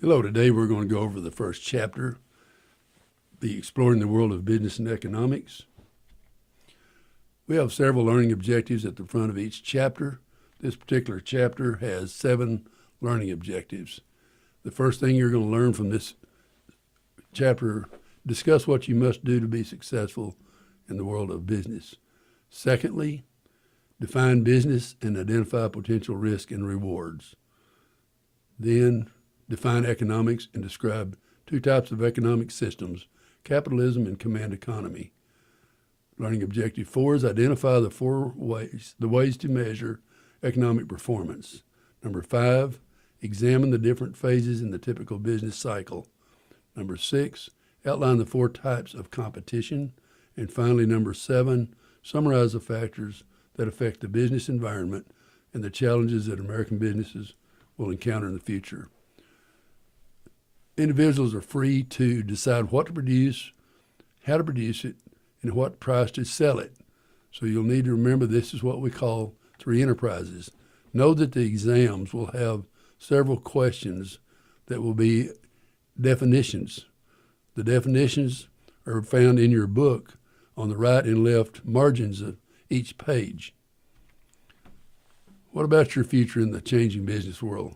Hello, today we're going to go over the first chapter, the Exploring the World of Business and Economics. We have several learning objectives at the front of each chapter. This particular chapter has 7 learning objectives. The first thing you're going to learn from this chapter, discuss what you must do to be successful in the world of business. Secondly, define business and identify potential risk and rewards. Then, define economics and describe 2 types of economic systems, capitalism and command economy. Learning objective 4 is identify the ways to measure economic performance. Number 5, examine the different phases in the typical business cycle. Number 6, outline the 4 types of competition. And finally, number 7, summarize the factors that affect the business environment and the challenges that American businesses will encounter in the future. Individuals are free to decide what to produce, how to produce it, and what price to sell it. So you'll need to remember this is what we call 3 enterprises. Know that the exams will have several questions that will be definitions. The definitions are found in your book on the right and left margins of each page. What about your future in the changing business world?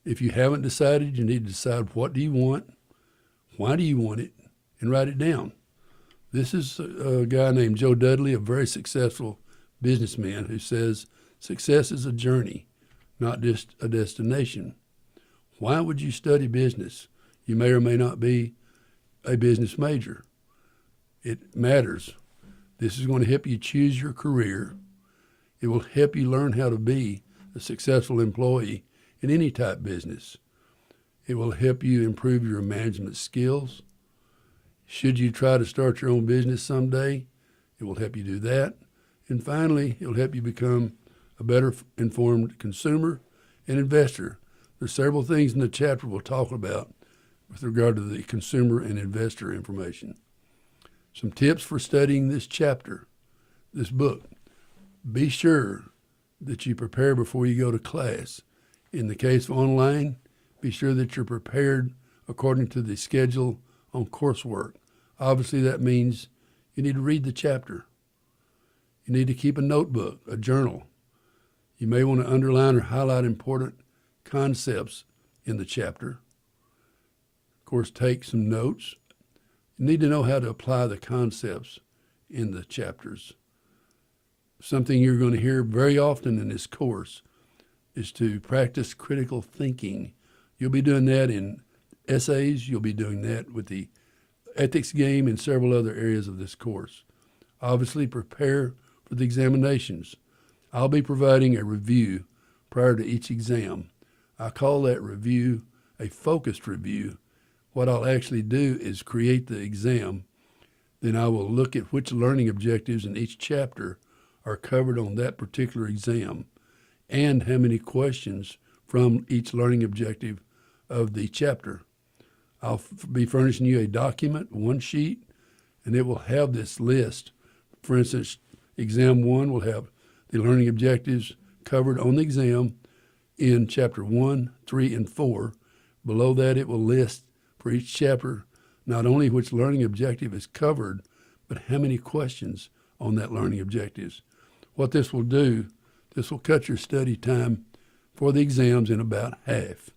If you haven't decided, you need to decide what do you want, why do you want it, and write it down. This is a guy named Joe Dudley, a very successful businessman, who says success is a journey, not just a destination. Why would you study business? You may or may not be a business major. It matters. This is going to help you choose your career. It will help you learn how to be a successful employee in any type business. It will help you improve your management skills. Should you try to start your own business someday, it will help you do that. And finally, it will help you become a better informed consumer and investor. There's several things in the chapter we'll talk about with regard to the consumer and investor information. Some tips for studying this chapter, this book. Be sure that you prepare before you go to class. In the case of online, be sure that you're prepared according to the schedule on coursework. Obviously, that means you need to read the chapter. You need to keep a notebook, a journal. You may want to underline or highlight important concepts in the chapter. Of course, take some notes. You need to know how to apply the concepts in the chapters. Something you're going to hear very often in this course is to practice critical thinking. You'll be doing that in essays. You'll be doing that with the ethics game and several other areas of this course. Obviously, prepare for the examinations. I'll be providing a review prior to each exam. I call that review a focused review. What I'll actually do is create the exam. Then I will look at which learning objectives in each chapter are covered on that particular exam, and how many questions from each learning objective of the chapter. I'll be furnishing you a document, one sheet, and it will have this list. For instance, exam 1 will have the learning objectives covered on the exam in chapter 1, 3, and 4. Below that, it will list for each chapter not only which learning objective is covered, but how many questions on that learning objectives. What this will do, this will cut your study time for the exams in about half.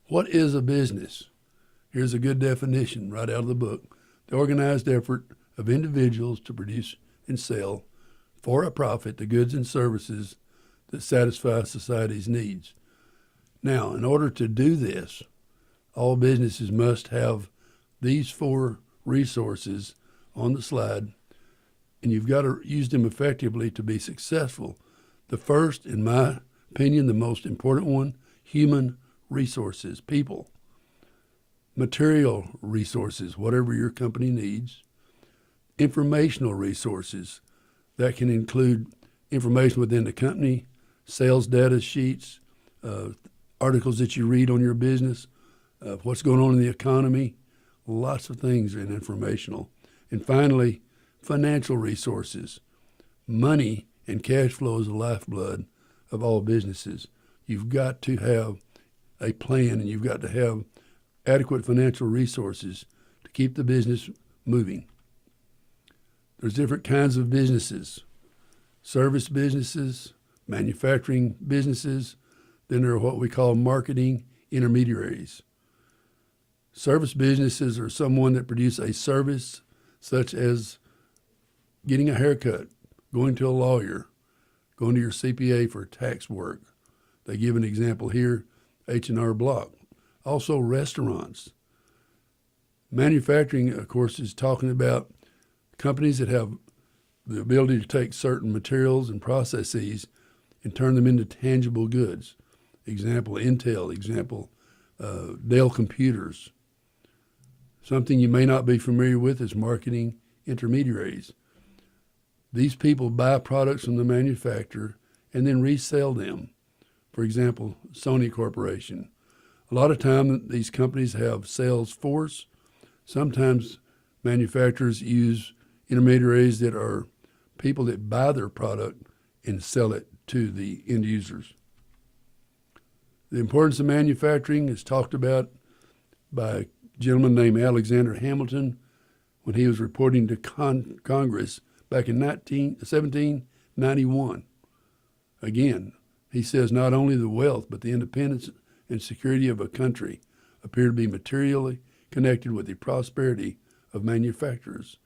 What is a business? Here's a good definition right out of the book. The organized effort of individuals to produce and sell for a profit the goods and services that satisfy society's needs. Now, in order to do this, all businesses must have these 4 resources on the slide, and you've got to use them effectively to be successful. The first, in my opinion, the most important one, human resources, people. Material resources, whatever your company needs. Informational resources, that can include information within the company, sales data sheets, articles that you read on your business, what's going on in the economy. Lots of things are informational. And finally, financial resources. Money and cash flow is the lifeblood of all businesses. You've got to have a plan, and you've got to have adequate financial resources to keep the business moving. There's different kinds of businesses: service businesses, manufacturing businesses. Then there are what we call marketing intermediaries. Service businesses are someone that produce a service such as getting a haircut, going to a lawyer, going to your CPA for tax work. They give an example here, H&R Block. Also restaurants. Manufacturing, of course, is talking about companies that have the ability to take certain materials and processes and turn them into tangible goods. Example, Intel. Example, Dell Computers. Something you may not be familiar with is marketing intermediaries. These people buy products from the manufacturer and then resell them. For example, Sony Corporation. A lot of time these companies have sales force. Sometimes manufacturers use intermediaries that are people that buy their product and sell it to the end users. The importance of manufacturing is talked about by a gentleman named Alexander Hamilton when he was reporting to Congress back in 1791. Again, he says not only the wealth but the independence and security of a country appear to be materially connected with the prosperity of manufacturers.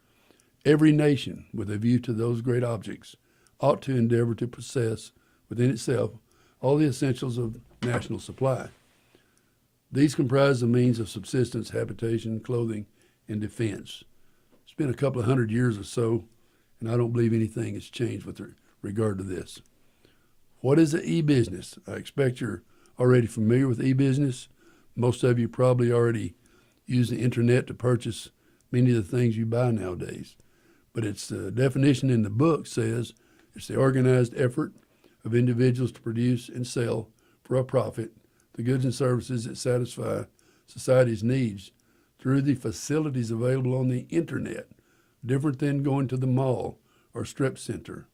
Every nation, with a view to those great objects, ought to endeavor to possess within itself all the essentials of national supply. These comprise the means of subsistence, habitation, clothing, and defense. It's been a couple of 100 years or so, and I don't believe anything has changed with regard to this. What is an e-business? I expect you're already familiar with e-business. Most of you probably already use the internet to purchase many of the things you buy nowadays. But its definition in the book says it's the organized effort of individuals to produce and sell for a profit the goods and services that satisfy society's needs through the facilities available on the internet, different than going to the mall or strip center.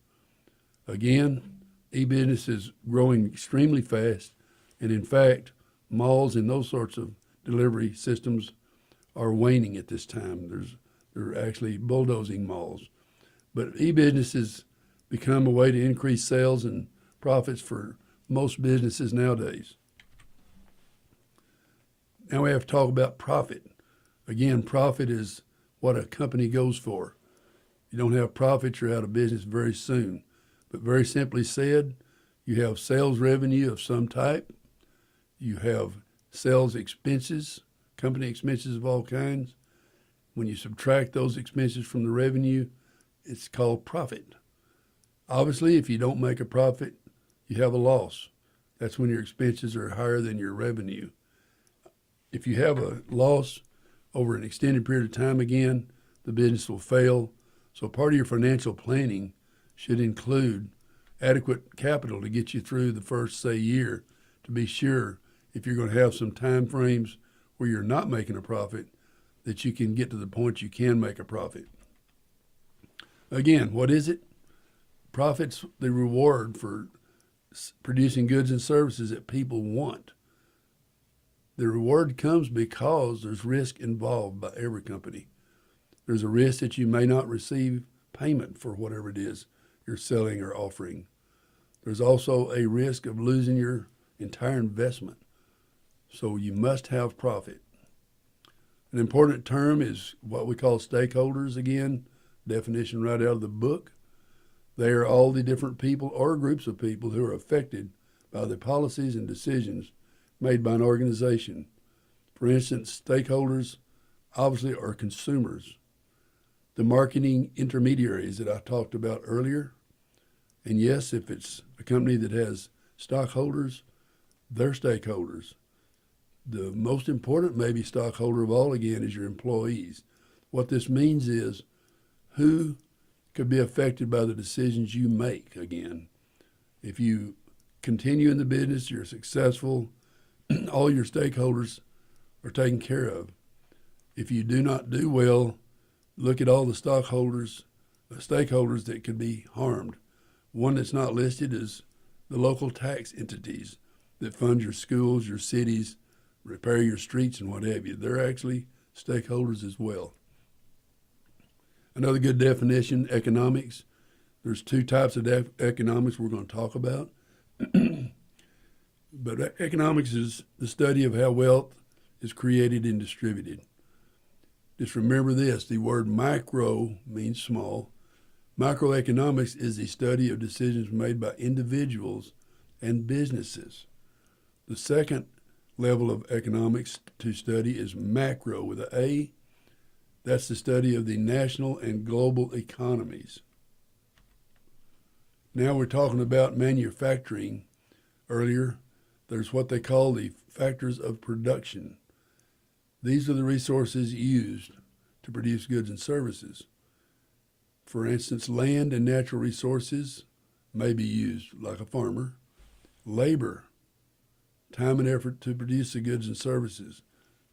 Again, e-business is growing extremely fast, and in fact, malls and those sorts of delivery systems are waning at this time. They're actually bulldozing malls. But e-business has become a way to increase sales and profits for most businesses nowadays. Now we have to talk about profit. Again, profit is what a company goes for. You don't have profit, you're out of business very soon. But very simply said, you have sales revenue of some type. You have sales expenses, company expenses of all kinds. When you subtract those expenses from the revenue, it's called profit. Obviously, if you don't make a profit, you have a loss. That's when your expenses are higher than your revenue. If you have a loss over an extended period of time, again, the business will fail. So part of your financial planning should include adequate capital to get you through the first, say, year, to be sure if you're going to have some time frames where you're not making a profit, that you can get to the point you can make a profit. Again, what is it? Profit's the reward for producing goods and services that people want. The reward comes because there's risk involved by every company. There's a risk that you may not receive payment for whatever it is you're selling or offering. There's also a risk of losing your entire investment. So you must have profit. An important term is what we call stakeholders. Again, definition right out of the book. They are all the different people or groups of people who are affected by the policies and decisions made by an organization. For instance, stakeholders obviously are consumers. The marketing intermediaries that I talked about earlier. And yes, if it's a company that has stockholders, they're stakeholders. The most important maybe stockholder of all, again, is your employees. What this means is who could be affected by the decisions you make, again. If you continue in the business, you're successful, all your stakeholders are taken care of. If you do not do well, look at all the stakeholders that could be harmed. One that's not listed is the local tax entities. that fund your schools, your cities, repair your streets, and what have you. They're actually stakeholders as well. Another good definition, economics. There's two types of economics we're going to talk about. But economics is the study of how wealth is created and distributed. Just remember this, the word micro means small. Microeconomics is the study of decisions made by individuals and businesses. The second level of economics to study is macro with an A. That's the study of the national and global economies. Now we're talking about manufacturing. Earlier, there's what they call the factors of production. These are the resources used to produce goods and services. For instance, land and natural resources may be used like a farmer. Labor, time and effort to produce the goods and services.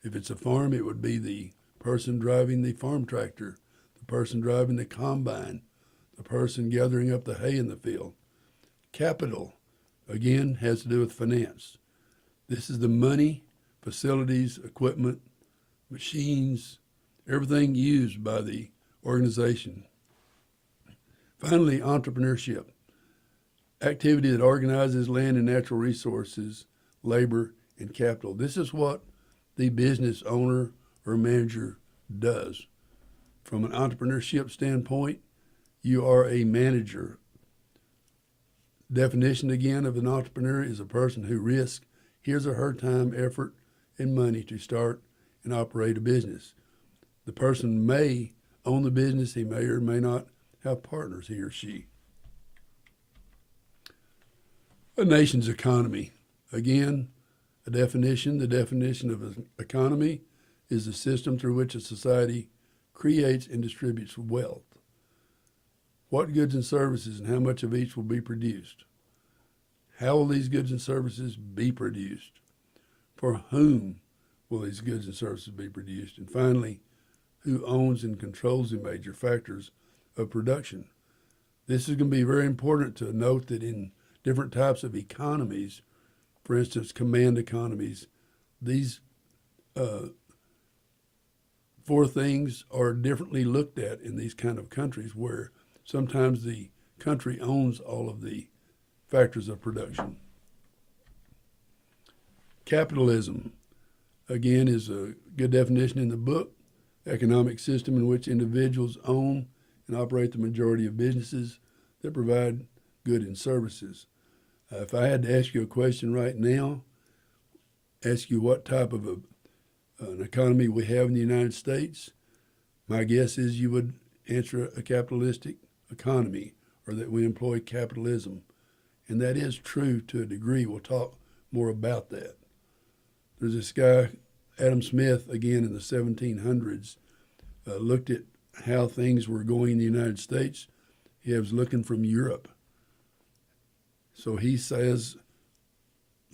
If it's a farm, it would be the person driving the farm tractor, the person driving the combine, the person gathering up the hay in the field. Capital, again, has to do with finance. This is the money, facilities, equipment, machines, everything used by the organization. Finally, entrepreneurship, activity that organizes land and natural resources, labor, and capital. This is what the business owner or manager does. From an entrepreneurship standpoint, you are a manager. Definition again of an entrepreneur is a person who risks his or her time, effort, and money to start and operate a business. The person may own the business, he may or may not have partners, he or she. A nation's economy. Again, the definition of an economy is the system through which a society creates and distributes wealth. What goods and services and how much of each will be produced? How will these goods and services be produced? For whom will these goods and services be produced? And finally, who owns and controls the major factors of production? This is going to be very important to note that in different types of economies, for instance, command economies, these four things are differently looked at in these kind of countries where sometimes the country owns all of the factors of production. Capitalism, again, is a good definition in the book. Economic system in which individuals own and operate the majority of businesses that provide goods and services. If I had to ask you a question right now, ask you what type of an economy we have in the United States, my guess is you would answer a capitalistic economy, or that we employ capitalism. And that is true to a degree. We'll talk more about that. There's this guy, Adam Smith, again in the 1700s, looked at how things were going in the United States. He was looking from Europe. So he says,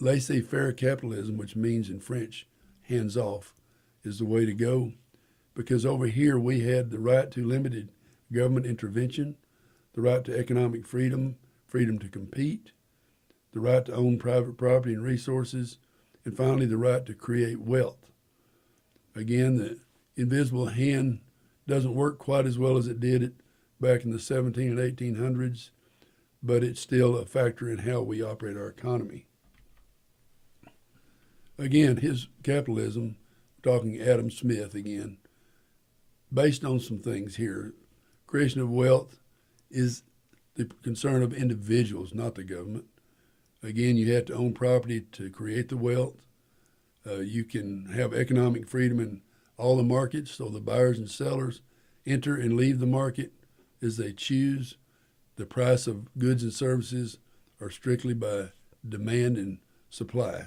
laissez-faire capitalism, which means in French, hands off, is the way to go. Because over here we had the right to limited government intervention, the right to economic freedom, freedom to compete, the right to own private property and resources, and finally the right to create wealth. Again, the invisible hand doesn't work quite as well as it did back in the 17 and 1800s, but it's still a factor in how we operate our economy. Again, his capitalism, talking Adam Smith again, based on some things here. Creation of wealth is the concern of individuals, not the government. Again, you have to own property to create the wealth. You can have economic freedom in all the markets, so the buyers and sellers enter and leave the market as they choose. The price of goods and services are strictly by demand and supply.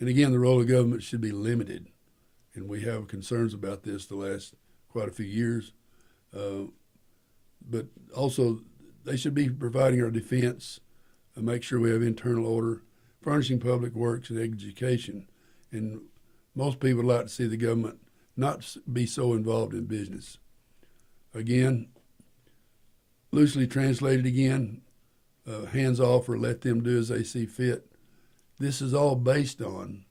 And again, the role of government should be limited. And we have concerns about this the last quite a few years. But also, they should be providing our defense, make sure we have internal order, furnishing public works and education. And most people would like to see the government not be so involved in business. Again, loosely translated again, hands off or let them do as they see fit. This is all based on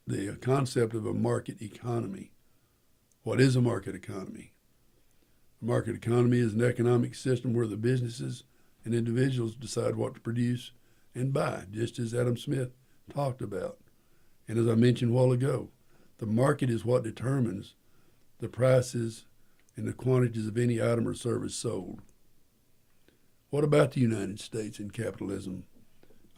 the concept of a market economy. What is a market economy? A market economy is an economic system where the businesses and individuals decide what to produce and buy, just as Adam Smith talked about. And as I mentioned a while ago, the market is what determines the prices and the quantities of any item or service sold. What about the United States and capitalism?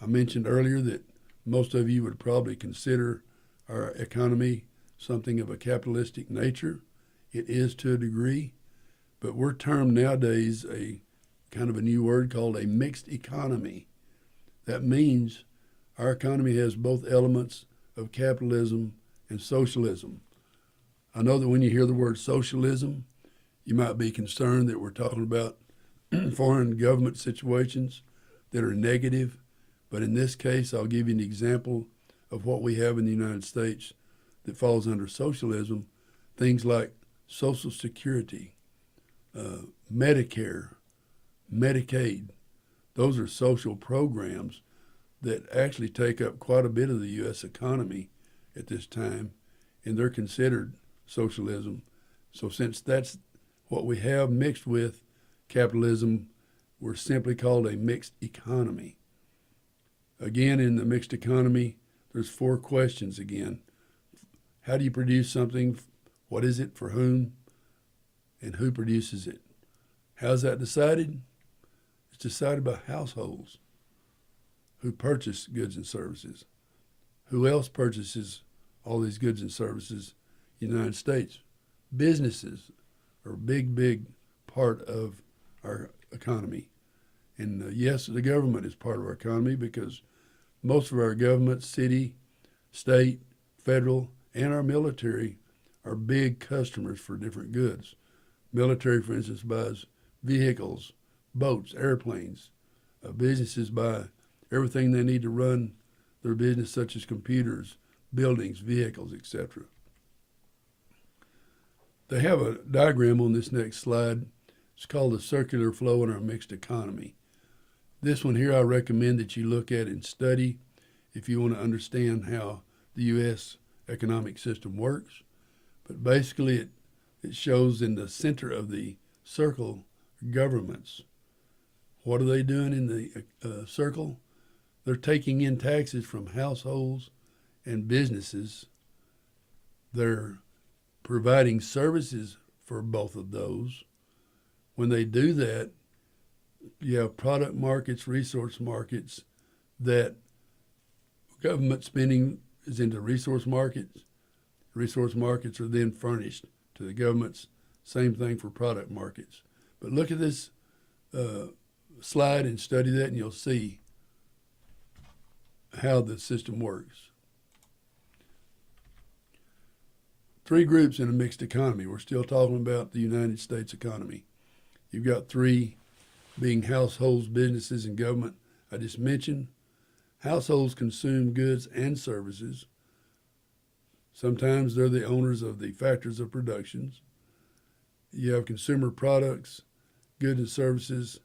I mentioned earlier that most of you would probably consider our economy something of a capitalistic nature. It is to a degree, but we're termed nowadays a kind of a new word called a mixed economy. That means our economy has both elements of capitalism and socialism. I know that when you hear the word socialism, you might be concerned that we're talking about foreign government situations that are negative, but in this case, I'll give you an example of what we have in the United States that falls under socialism, things like Social Security, Medicare, Medicaid. Those are social programs that actually take up quite a bit of the U.S. economy at this time, and they're considered socialism. So since that's what we have mixed with capitalism, we're simply called a mixed economy. Again, in the mixed economy, there's 4 questions again. How do you produce something? What is it? For whom? And who produces it? How's that decided? It's decided by households who purchase goods and services. Who else purchases all these goods and services in the United States? Businesses are a big part of our economy. And yes, the government is part of our economy because most of our government, city, state, federal, and our military are big customers for different goods. Military, for instance, buys vehicles, boats, airplanes. Businesses buy everything they need to run their business, such as computers, buildings, vehicles, etc. They have a diagram on this next slide. It's called the circular flow in our mixed economy. This one here I recommend that you look at and study if you want to understand how the U.S. economic system works. But basically it shows in the center of the circle governments. What are they doing in the circle? They're taking in taxes from households and businesses. They're providing services for both of those. When they do that, you have product markets, resource markets, that government spending is into resource markets. Resource markets are then furnished to the governments. Same thing for product markets. But look at this slide and study that, and you'll see how the system works. 3 groups in a mixed economy. We're still talking about the United States economy. You've got 3 being households, businesses, and government. I just mentioned households consume goods and services. Sometimes they're the owners of the factors of productions. You have consumer products, goods and services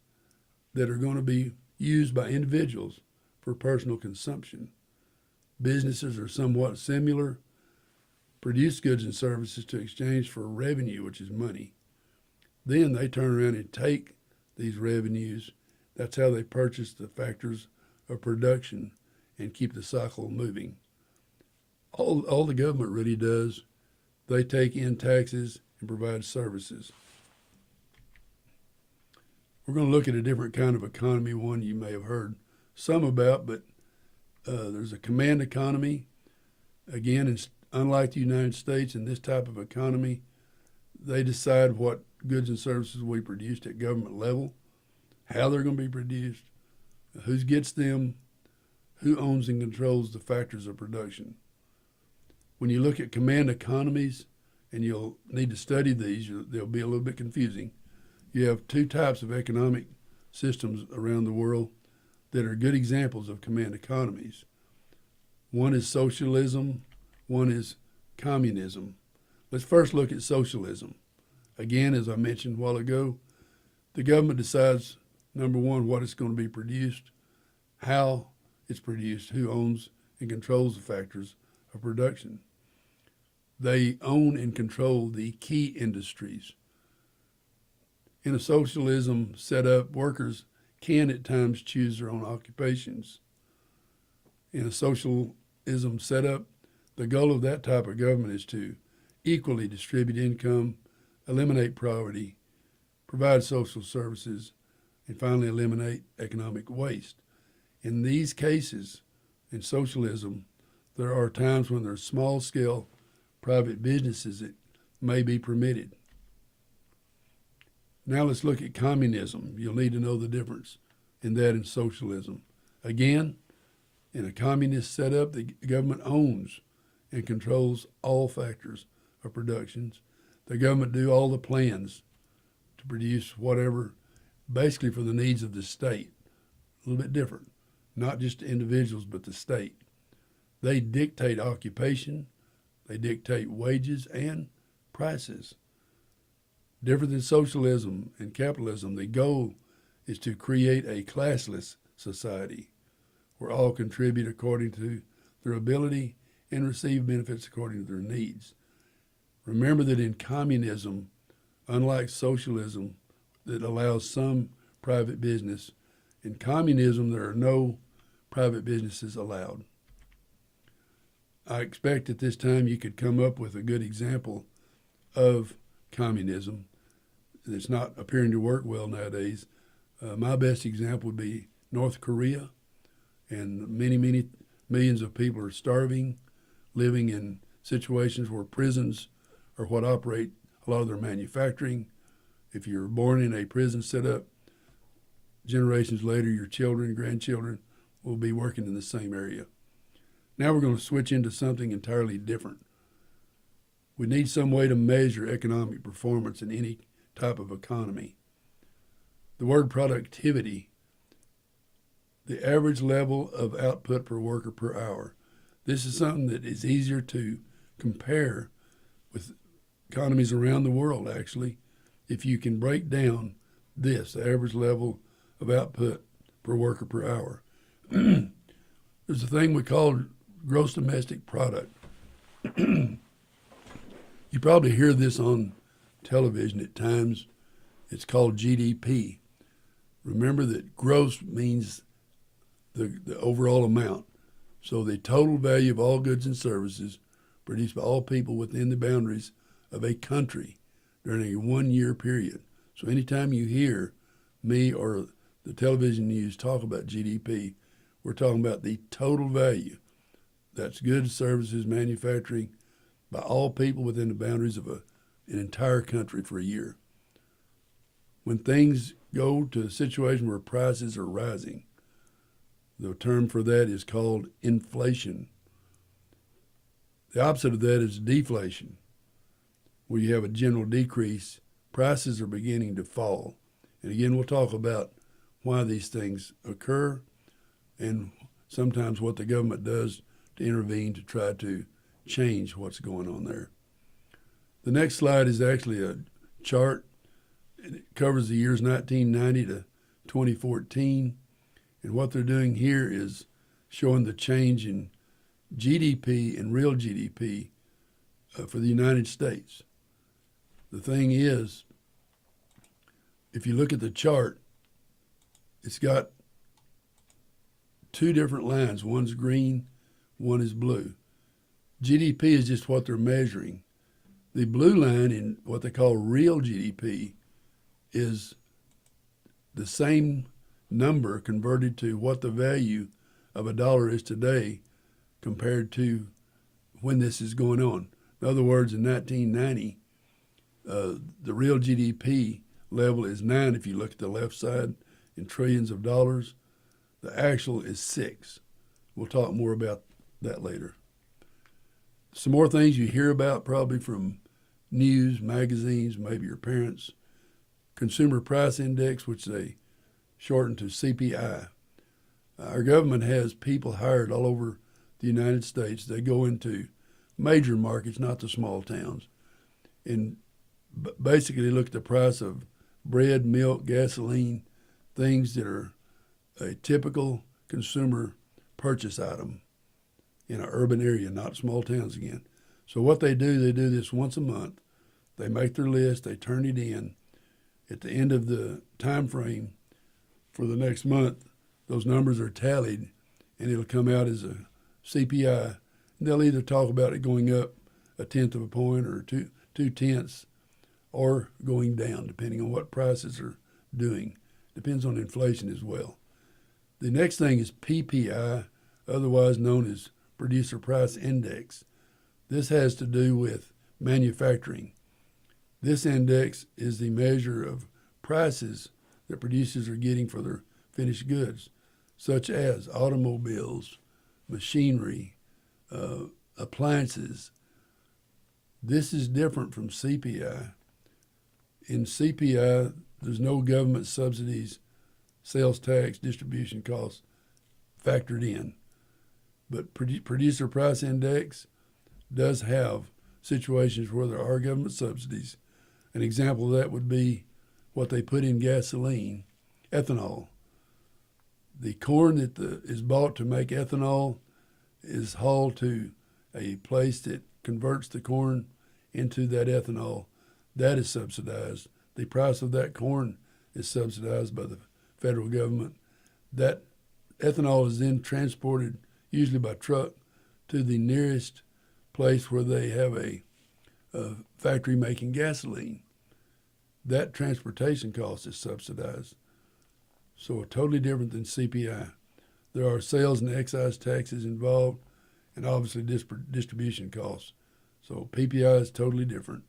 that are going to be used by individuals for personal consumption. Businesses are somewhat similar, produce goods and services to exchange for revenue, which is money. Then they turn around and take these revenues. That's how they purchase the factors of production and keep the cycle moving. All the government really does, they take in taxes and provide services. We're going to look at a different kind of economy, one you may have heard some about, but there's a command economy. Again, unlike the United States, in this type of economy, they decide what goods and services we produced at government level, how they're going to be produced, who gets them, who owns and controls the factors of production. When you look at command economies, and you'll need to study these, they'll be a little bit confusing. You have 2 types of economic systems around the world that are good examples of command economies. One is socialism, one is communism. Let's first look at socialism. Again, as I mentioned a while ago, the government decides, number one, what is going to be produced, how it's produced, who owns and controls the factors of production. They own and control the key industries. In a socialism setup, workers can at times choose their own occupations. In a socialism setup, the goal of that type of government is to equally distribute income, eliminate poverty, provide social services, and finally eliminate economic waste. In these cases, in socialism, there are times when there's small-scale private businesses that may be permitted. Now let's look at communism. You'll need to know the difference in that and socialism. Again, in a communist setup, the government owns and controls all factors of productions. The government do all the plans to produce whatever, basically for the needs of the state. A little bit different, not just individuals, but the state. They dictate occupation, they dictate wages and prices. Different than socialism and capitalism, the goal is to create a classless society where all contribute according to their ability and receive benefits according to their needs. Remember that in communism, unlike socialism that allows some private business, in communism there are no private businesses allowed. I expect at this time you could come up with a good example of communism that's not appearing to work well nowadays. My best example would be North Korea, and many millions of people are starving, living in situations where prisons are what operate a lot of their manufacturing. If you're born in a prison setup, generations later, your children, grandchildren will be working in the same area. Now we're going to switch into something entirely different. We need some way to measure economic performance in any type of economy. The word productivity, the average level of output per worker per hour. This is something that is easier to compare with economies around the world, actually, if you can break down this, the average level of output per worker per hour. There's a thing we call gross domestic product. You probably hear this on television at times. It's called GDP. Remember that gross means the overall amount. So the total value of all goods and services produced by all people within the boundaries of a country during a 1 year period. So anytime you hear me or the television news talk about GDP, we're talking about the total value. That's goods, services, manufacturing by all people within the boundaries of an entire country for a year. When things go to a situation where prices are rising, the term for that is called inflation. The opposite of that is deflation, where you have a general decrease. Prices are beginning to fall. And again, we'll talk about why these things occur and sometimes what the government does to intervene to try to change what's going on there. The next slide is actually a chart. It covers the years 1990 to 2014. And what they're doing here is showing the change in GDP and real GDP for the United States. The thing is, if you look at the chart, it's got two different lines. One's green, one is blue. GDP is just what they're measuring. The blue line in what they call real GDP is the same number converted to what the value of a dollar is today compared to when this is going on. In other words, in 1990, the real GDP level is 9 if you look at the left side in trillions of dollars. The actual is 6. We'll talk more about that later. Some more things you hear about probably from news, magazines, maybe your parents. Consumer Price Index, which they shorten to CPI. Our government has people hired all over the United States. They go into major markets, not the small towns, and basically look at the price of bread, milk, gasoline, things that are a typical consumer purchase item in an urban area, not small towns again. So what they do this once a month. They make their list, they turn it in. At the end of the time frame for the next month, those numbers are tallied, and it'll come out as a CPI. And they'll either talk about it going up 1/10 of a point or two tenths, or going down, depending on what prices are doing. Depends on inflation as well. The next thing is PPI, otherwise known as Producer Price Index. This has to do with manufacturing. This index is the measure of prices that producers are getting for their finished goods, such as automobiles, machinery, appliances. This is different from CPI. In CPI, there's no government subsidies, sales tax, distribution costs factored in. But Producer Price Index does have situations where there are government subsidies. An example of that would be what they put in gasoline, ethanol. The corn that is bought to make ethanol is hauled to a place that converts the corn into that ethanol. That is subsidized. The price of that corn is subsidized by the federal government. That ethanol is then transported, usually by truck, to the nearest place where they have a factory making gasoline. That transportation cost is subsidized. So totally different than CPI. There are sales and excise taxes involved, and obviously distribution costs. So PPI is totally different.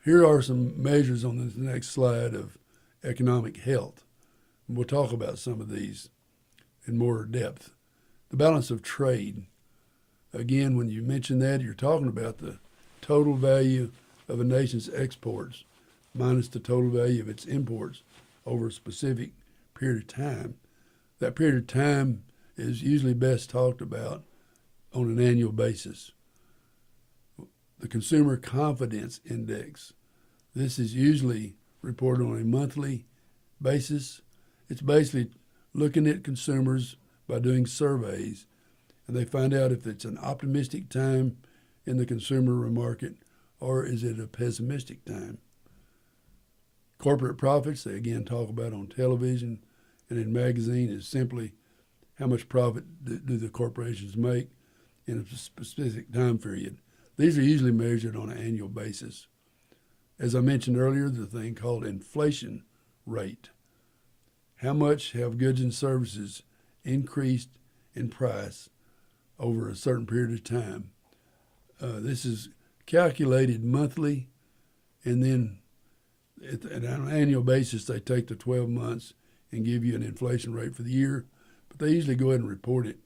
Here are some measures on this next slide of economic health. And we'll talk about some of these in more depth. The balance of trade. Again, when you mention that, you're talking about the total value of a nation's exports minus the total value of its imports over a specific period of time. That period of time is usually best talked about on an annual basis. The Consumer Confidence Index. This is usually reported on a monthly basis. It's basically looking at consumers by doing surveys, and they find out if it's an optimistic time in the consumer market or is it a pessimistic time. Corporate profits, they again talk about on television and in magazine, is simply how much profit do the corporations make in a specific time period. These are usually measured on an annual basis. As I mentioned earlier, the thing called inflation rate. How much have goods and services increased in price over a certain period of time? This is calculated monthly, and then at an annual basis, they take the 12 months and give you an inflation rate for the year. But they usually go ahead and report it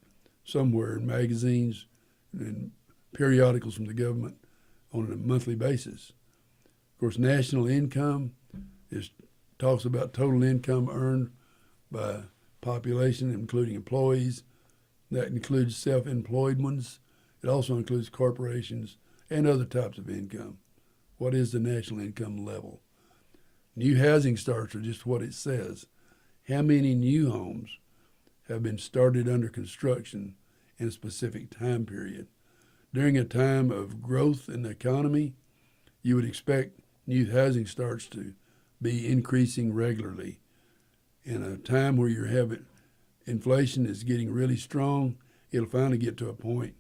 somewhere in magazines and periodicals from the government on a monthly basis. Of course, national income talks about total income earned by population, including employees. That includes self-employed ones. It also includes corporations and other types of income. What is the national income level? New housing starts are just what it says. How many new homes have been started under construction in a specific time period? During a time of growth in the economy, you would expect new housing starts to be increasing regularly. In a time where you're having inflation is getting really strong, it'll finally get to a point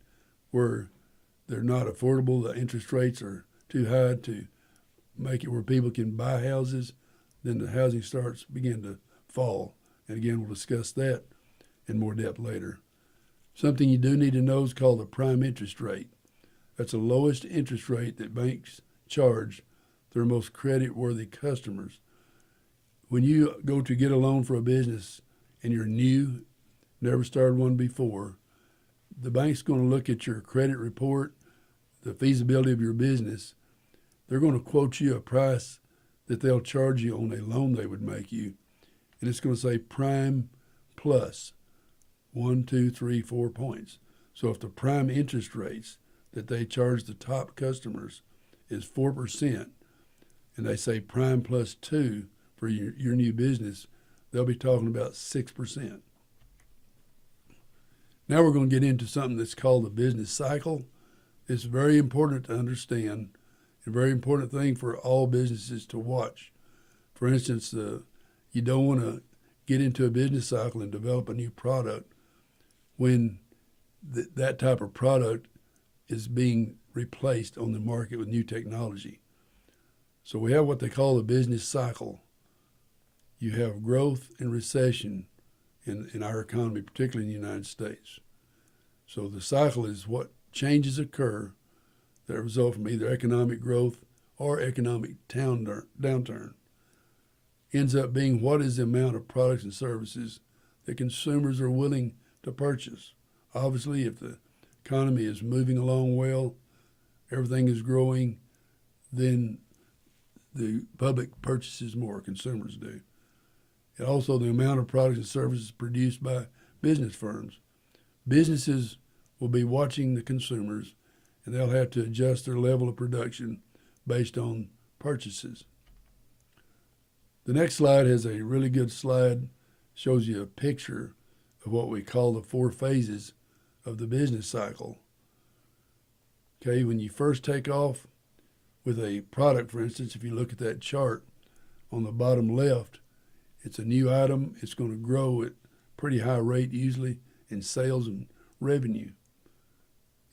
where they're not affordable. The interest rates are too high to make it where people can buy houses. Then the housing starts begin to fall. And again, we'll discuss that in more depth later. Something you do need to know is called the prime interest rate. That's the lowest interest rate that banks charge their most credit-worthy customers. When you go to get a loan for a business and you're new, never started one before, the bank's going to look at your credit report, the feasibility of your business. They're going to quote you a price that they'll charge you on a loan they would make you, and it's going to say prime plus 1, 2, 3, 4 points. So if the prime interest rates that they charge the top customers is 4%, and they say prime plus 2 for your new business, they'll be talking about 6%. Now we're going to get into something that's called the business cycle. It's very important to understand, a very important thing for all businesses to watch. For instance, you don't want to get into a business cycle and develop a new product when that type of product is being replaced on the market with new technology. So we have what they call the business cycle. You have growth and recession in our economy, particularly in the United States. So the cycle is what changes occur that result from either economic growth or economic downturn. Ends up being what is the amount of products and services that consumers are willing to purchase. Obviously, if the economy is moving along well, everything is growing, then the public purchases more, consumers do. And also the amount of products and services produced by business firms. Businesses will be watching the consumers, and they'll have to adjust their level of production based on purchases. The next slide has a really good slide, shows you a picture of what we call the 4 phases of the business cycle. Okay, when you first take off with a product, for instance, if you look at that chart on the bottom left, it's a new item. It's going to grow at a pretty high rate usually in sales and revenue.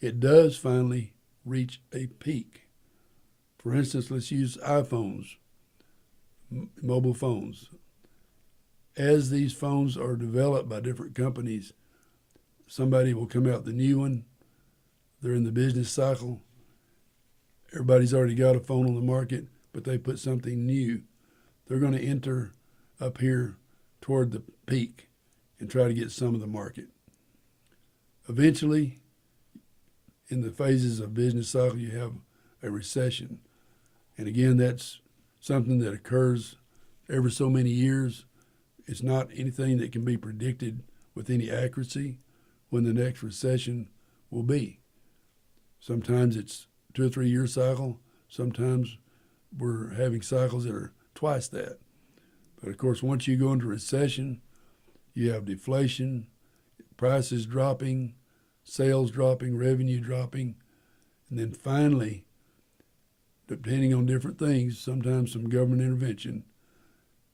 It does finally reach a peak. For instance, let's use iPhones, mobile phones. As these phones are developed by different companies, somebody will come out with the new one. They're in the business cycle. Everybody's already got a phone on the market, but they put something new. They're going to enter up here toward the peak and try to get some of the market. Eventually, in the phases of business cycle, you have a recession. And again, that's something that occurs every so many years. It's not anything that can be predicted with any accuracy when the next recession will be. Sometimes it's 2 or 3 year cycle. Sometimes we're having cycles that are twice that. But of course, once you go into recession, you have deflation, prices dropping, sales dropping, revenue dropping, and then finally, depending on different things, sometimes some government intervention,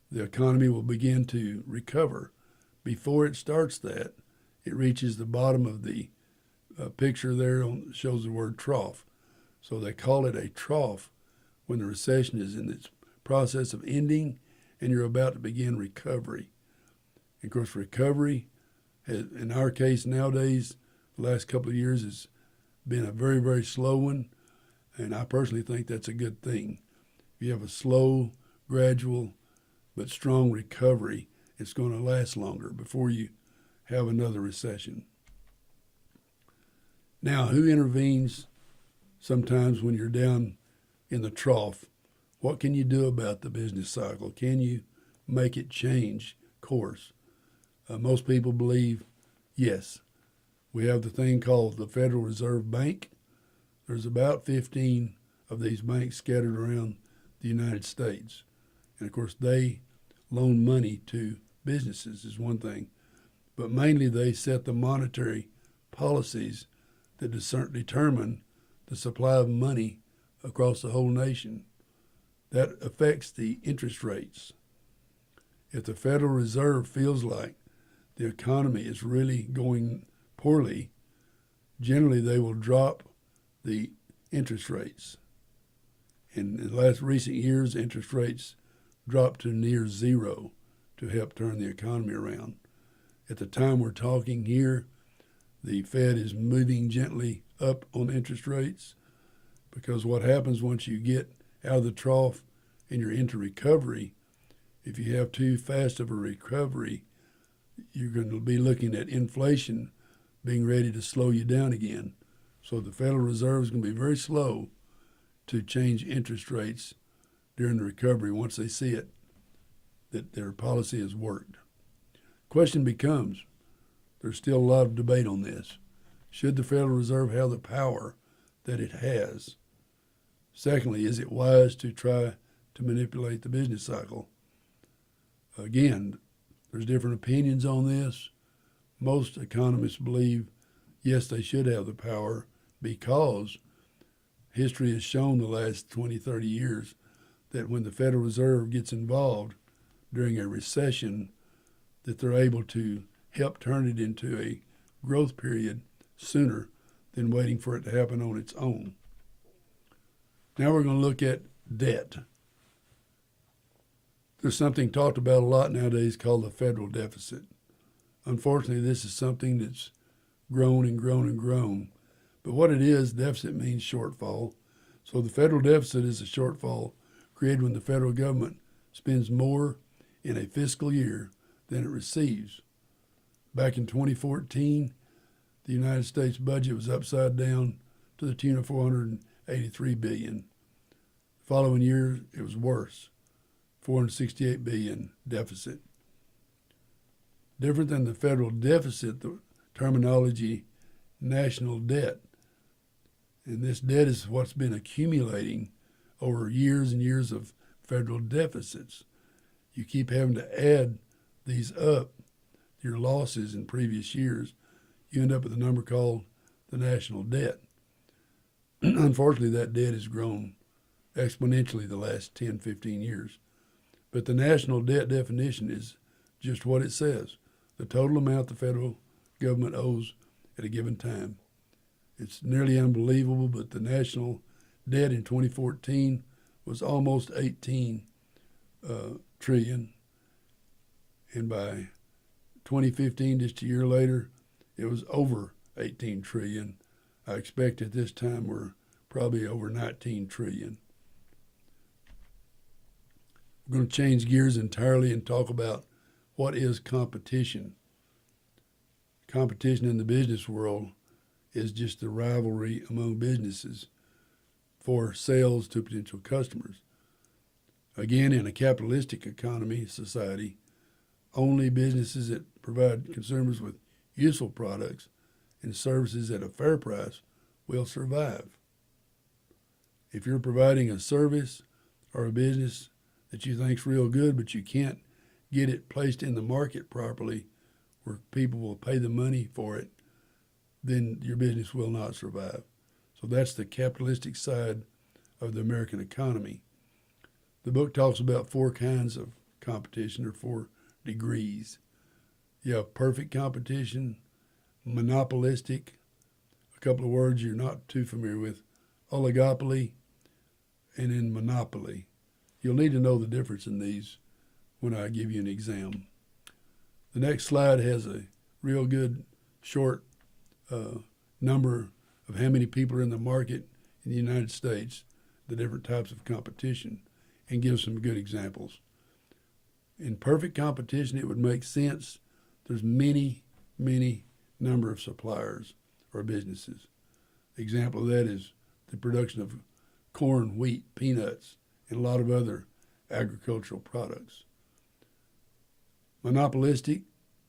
the economy will begin to recover. Before it starts that, it reaches the bottom of the picture there, shows the word trough. So they call it a trough when the recession is in its process of ending and you're about to begin recovery. And of course, recovery, in our case nowadays, the last couple of years has been a very, very slow one. And I personally think that's a good thing. If you have a slow, gradual, but strong recovery, it's going to last longer before you have another recession. Now, who intervenes sometimes when you're down in the trough? What can you do about the business cycle? Can you make it change course? Most people believe, yes. We have the thing called the Federal Reserve Bank. There's about 15 of these banks scattered around the United States. And of course, they loan money to businesses is one thing. But mainly they set the monetary policies that determine the supply of money across the whole nation. That affects the interest rates. If the Federal Reserve feels like the economy is really going poorly, generally they will drop the interest rates. In the last recent years, interest rates dropped to near zero to help turn the economy around. At the time we're talking here, the Fed is moving gently up on interest rates because what happens once you get out of the trough and you're into recovery, if you have too fast of a recovery, you're going to be looking at inflation being ready to slow you down again. So the Federal Reserve is going to be very slow to change interest rates during the recovery once they see it, that their policy has worked. Question becomes, there's still a lot of debate on this. Should the Federal Reserve have the power that it has? Secondly, is it wise to try to manipulate the business cycle? Again, there's different opinions on this. Most economists believe, yes, they should have the power because history has shown the last 20, 30 years that when the Federal Reserve gets involved during a recession, that they're able to help turn it into a growth period sooner than waiting for it to happen on its own. Now we're going to look at debt. There's something talked about a lot nowadays called the federal deficit. Unfortunately, this is something that's grown and grown and grown. But what it is, deficit means shortfall. So the federal deficit is a shortfall created when the federal government spends more in a fiscal year than it receives. Back in 2014, the United States budget was upside down to the tune of $483 billion. The following year, it was worse, $468 billion deficit. Different than the federal deficit, the terminology national debt. And this debt is what's been accumulating over years and years of federal deficits. You keep having to add these up, your losses in previous years. You end up with a number called the national debt. Unfortunately, that debt has grown exponentially the last 10, 15 years. But the national debt definition is just what it says, the total amount the federal government owes at a given time. It's nearly unbelievable, but the national debt in 2014 was almost 18 trillion. And by 2015, just a year later, it was over 18 trillion. I expect at this time we're probably over 19 trillion. We're going to change gears entirely and talk about what is competition. Competition in the business world is just the rivalry among businesses for sales to potential customers. Again, in a capitalistic economy, society, only businesses that provide consumers with useful products and services at a fair price will survive. If you're providing a service or a business that you think's real good, but you can't get it placed in the market properly where people will pay the money for it, then your business will not survive. So that's the capitalistic side of the American economy. The book talks about 4 kinds of competition, or 4 degrees. You have perfect competition, monopolistic, a couple of words you're not too familiar with, oligopoly, and then monopoly. You'll need to know the difference in these when I give you an exam. The next slide has a real good short number of how many people are in the market in the United States, the different types of competition, and gives some good examples. In perfect competition, it would make sense. There's many number of suppliers or businesses. Example of that is the production of corn, wheat, peanuts, and a lot of other agricultural products. Monopolistic,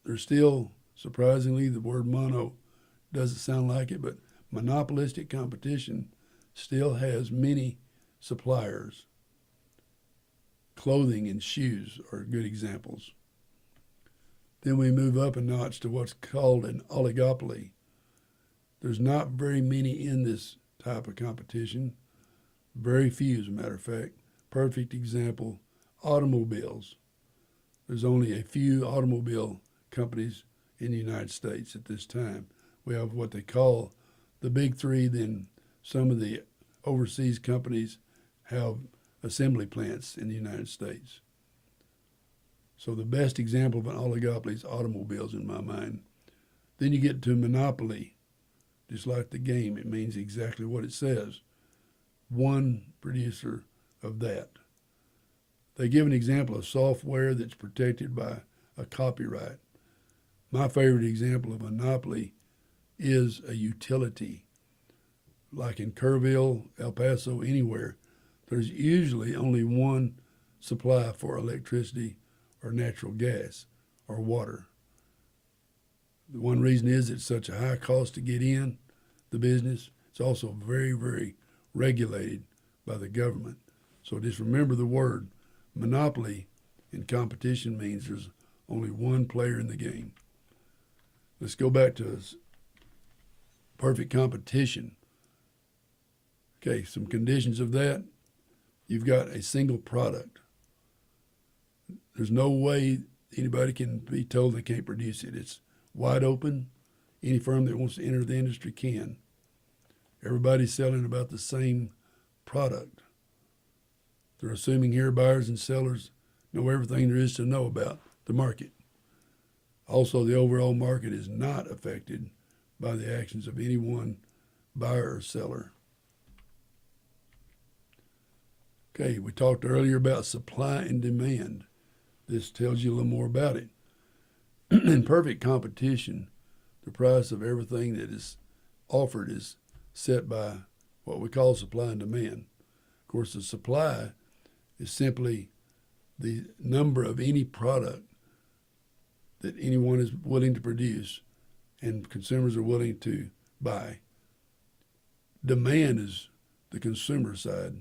there's still, surprisingly, the word mono doesn't sound like it, but monopolistic competition still has many suppliers. Clothing and shoes are good examples. Then we move up a notch to what's called an oligopoly. There's not very many in this type of competition. Very few, as a matter of fact. Perfect example, automobiles. There's only a few automobile companies in the United States at this time. We have what they call the big 3, then some of the overseas companies have assembly plants in the United States. So the best example of an oligopoly is automobiles in my mind. Then you get to monopoly. Just like the game, it means exactly what it says. One producer of that. They give an example of software that's protected by a copyright. My favorite example of monopoly is a utility. Like in Kerrville, El Paso, anywhere, there's usually only one supply for electricity or natural gas or water. The one reason is it's such a high cost to get in the business. It's also very regulated by the government. So just remember the word. Monopoly in competition means there's only one player in the game. Let's go back to perfect competition. Okay, some conditions of that. You've got a single product. There's no way anybody can be told they can't produce it. It's wide open. Any firm that wants to enter the industry can. Everybody's selling about the same product. They're assuming here buyers and sellers know everything there is to know about the market. Also, the overall market is not affected by the actions of any one buyer or seller. Okay, we talked earlier about supply and demand. This tells you a little more about it. In perfect competition, the price of everything that is offered is set by what we call supply and demand. Of course, the supply is simply the number of any product that anyone is willing to produce and consumers are willing to buy. Demand is the consumer side.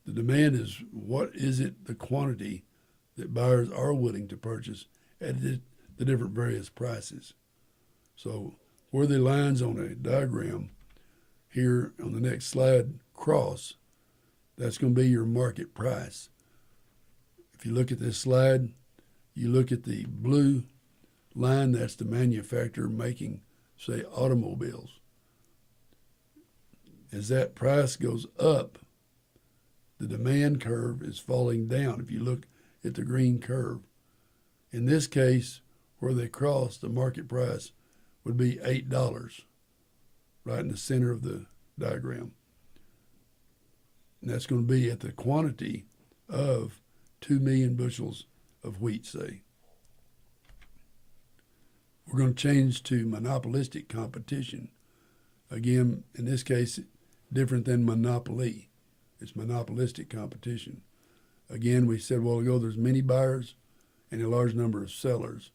The demand is what is it, the quantity that buyers are willing to purchase at the different various prices. So where the lines on a diagram here on the next slide cross, that's going to be your market price. If you look at this slide, you look at the blue line, that's the manufacturer making, say, automobiles. As that price goes up, the demand curve is falling down. If you look at the green curve, in this case, where they cross, the market price would be $8, right in the center of the diagram. And that's going to be at the quantity of 2 million bushels of wheat, say. We're going to change to monopolistic competition. Again, in this case, different than monopoly. It's monopolistic competition. Again, we said a while ago there's many buyers and a large number of sellers.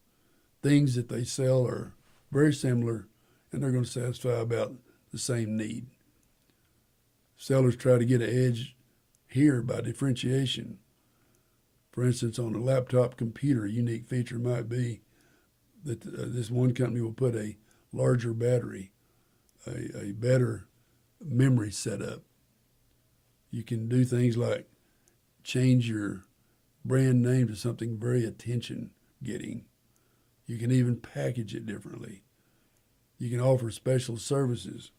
Things that they sell are very similar, and they're going to satisfy about the same need. Sellers try to get an edge here by differentiation. For instance, on a laptop computer, a unique feature might be that this one company will put a larger battery, a better memory setup. You can do things like change your brand name to something very attention-getting. You can even package it differently. You can offer special services.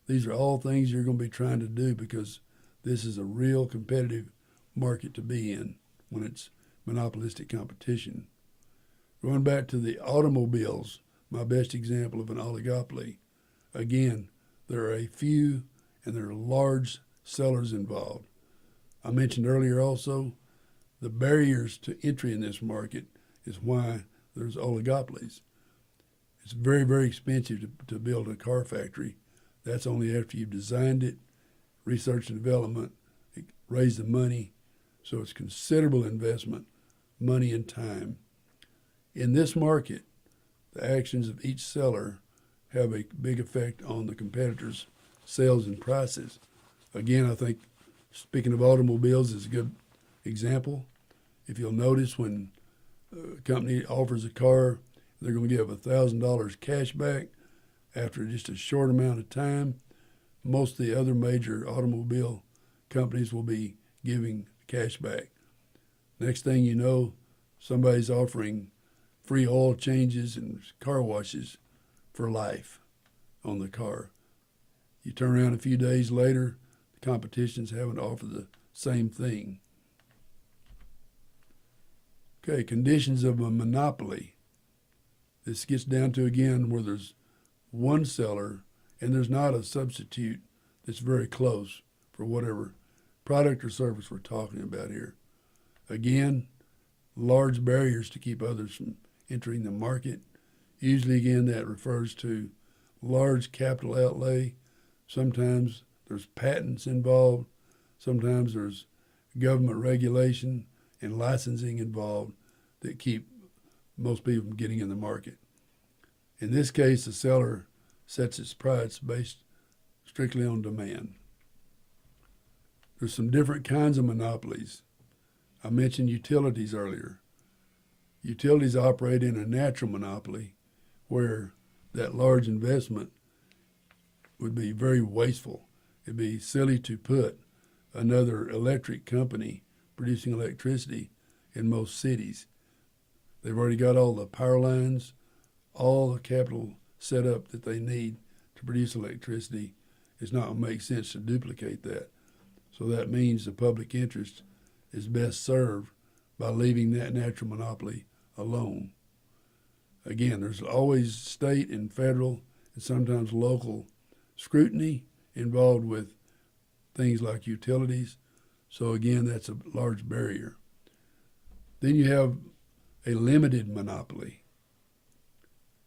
These are all things you're going to be trying to do because this is a real competitive market to be in when it's monopolistic competition. Going back to the automobiles, my best example of an oligopoly. Again, there are a few and there are large sellers involved. I mentioned earlier also the barriers to entry in this market is why there's oligopolies. It's very, very expensive to build a car factory. That's only after you've designed it, research and development, raise the money. So it's considerable investment, money and time. In this market, the actions of each seller have a big effect on the competitors' sales and prices. Again, I think speaking of automobiles is a good example. If you'll notice when a company offers a car, they're going to give $1,000 cash back after just a short amount of time. Most of the other major automobile companies will be giving cash back. Next thing you know, somebody's offering free oil changes and car washes for life on the car. You turn around a few days later, the competition's having to offer the same thing. Okay, conditions of a monopoly. This gets down to, again, where there's one seller and there's not a substitute that's very close for whatever product or service we're talking about here. Again, large barriers to keep others from entering the market. Usually, again, that refers to large capital outlay. Sometimes there's patents involved. Sometimes there's government regulation and licensing involved that keep most people from getting in the market. In this case, the seller sets its price based strictly on demand. There's some different kinds of monopolies. I mentioned utilities earlier. Utilities operate in a natural monopoly where that large investment would be very wasteful. It'd be silly to put another electric company producing electricity in most cities. They've already got all the power lines, all the capital set up that they need to produce electricity. It's not going to make sense to duplicate that. So that means the public interest is best served by leaving that natural monopoly alone. Again, there's always state and federal and sometimes local scrutiny involved with things like utilities. So again, that's a large barrier. Then you have a limited monopoly.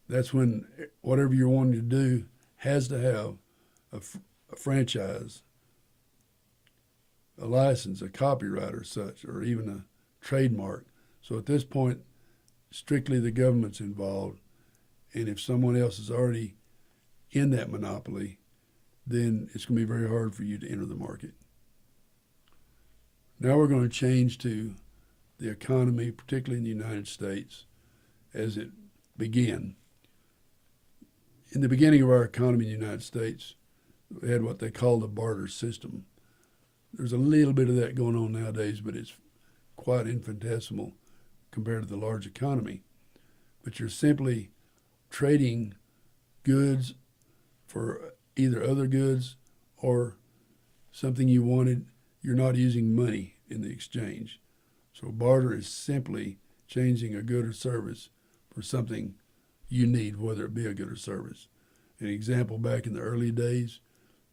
That's when whatever you're wanting to do has to have a franchise, a license, a copyright or such, or even a trademark. So at this point, strictly the government's involved, and if someone else is already in that monopoly, then it's going to be very hard for you to enter the market. Now we're going to change to the economy, particularly in the United States, as it began. In the beginning of our economy in the United States, we had what they call the barter system. There's a little bit of that going on nowadays, but it's quite infinitesimal compared to the large economy. But you're simply trading goods for either other goods or something you wanted. You're not using money in the exchange. So barter is simply changing a good or service for something you need, whether it be a good or service. An example, back in the early days,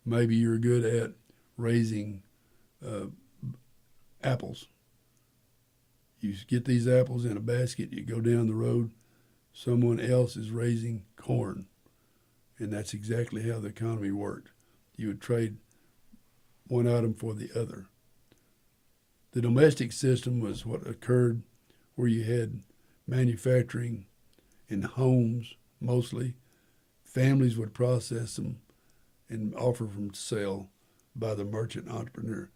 maybe you're good at raising apples. You get these apples in a basket, you go down the road, someone else is raising corn. And that's exactly how the economy worked. You would trade one item for the other. The domestic system was what occurred where you had manufacturing in homes mostly. Families would process them and offer them to sell by the merchant entrepreneur.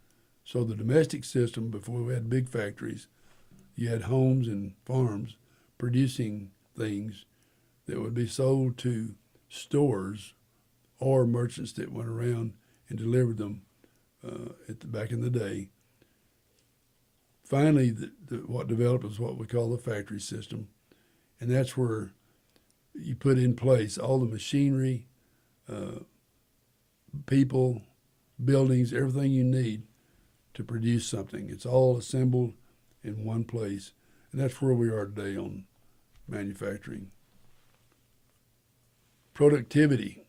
So the domestic system, before we had big factories, you had homes and farms producing things that would be sold to stores or merchants that went around and delivered them back in the day. Finally, what developed was what we call the factory system, and that's where you put in place all the machinery, people, buildings, everything you need to produce something. It's all assembled in one place, and that's where we are today on manufacturing. Productivity,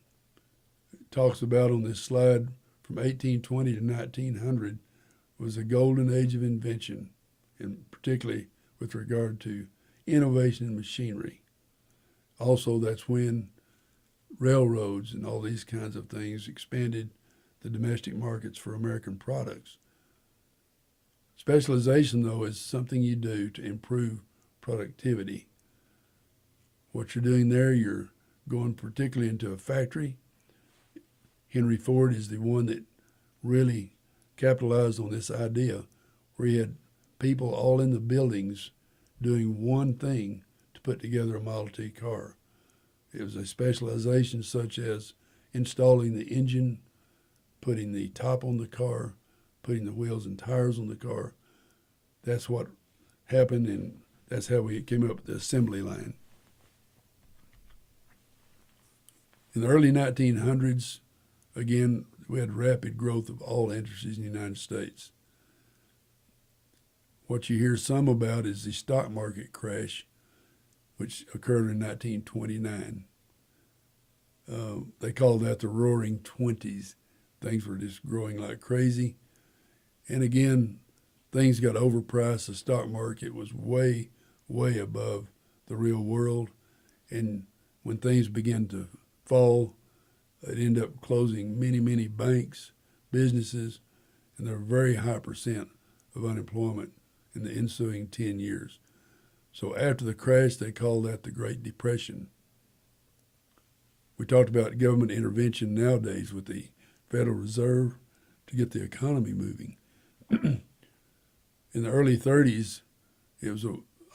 it talks about on this slide from 1820 to 1900, was a golden age of invention, and particularly with regard to innovation in machinery. Also, that's when railroads and all these kinds of things expanded the domestic markets for American products. Specialization, though, is something you do to improve productivity. What you're doing there, you're going particularly into a factory. Henry Ford is the one that really capitalized on this idea, where he had people all in the buildings doing one thing to put together a Model T car. It was a specialization such as installing the engine, putting the top on the car, putting the wheels and tires on the car. That's what happened, and that's how we came up with the assembly line. In the early 1900s, again, we had rapid growth of all industries in the United States. What you hear some about is the stock market crash, which occurred in 1929. They call that the Roaring Twenties. Things were just growing like crazy. And again, things got overpriced. The stock market was way, way above the real world. And when things began to fall, it ended up closing many, many banks, businesses, and there were a very high percent of unemployment in the ensuing 10 years. So after the crash, they called that the Great Depression. We talked about government intervention nowadays with the Federal Reserve to get the economy moving. In the early 30s, it was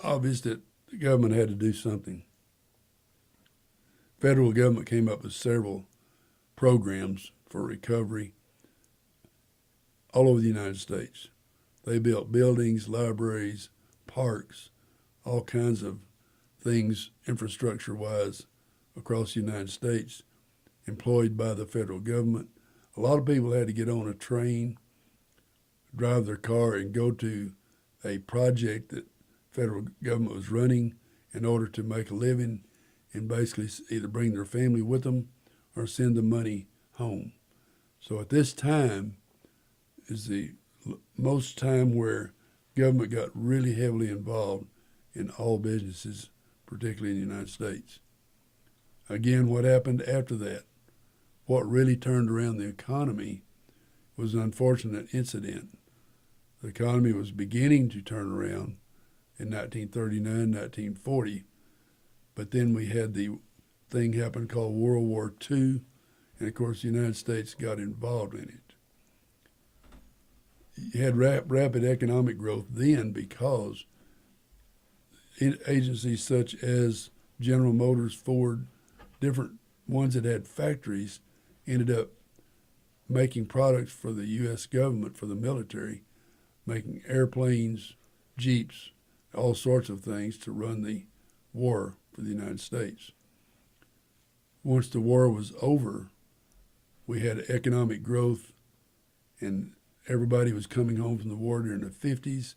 obvious that the government had to do something. federal government came up with several programs for recovery all over the United States. They built buildings, libraries, parks, all kinds of things infrastructure-wise across the United States, employed by the federal government. A lot of people had to get on a train, drive their car, and go to a project that federal government was running in order to make a living and basically either bring their family with them or send the money home. So at this time is the most time where government got really heavily involved in all businesses, particularly in the United States. Again, what happened after that? What really turned around the economy was an unfortunate incident. The economy was beginning to turn around in 1939, 1940, but then we had the thing happen called World War II, and of course the United States got involved in it. You had rapid economic growth then because agencies such as General Motors, Ford, different ones that had factories ended up making products for the U.S. government, for the military, making airplanes, jeeps, all sorts of things to run the war for the United States. Once the war was over, we had economic growth, and everybody was coming home from the war during the 50s.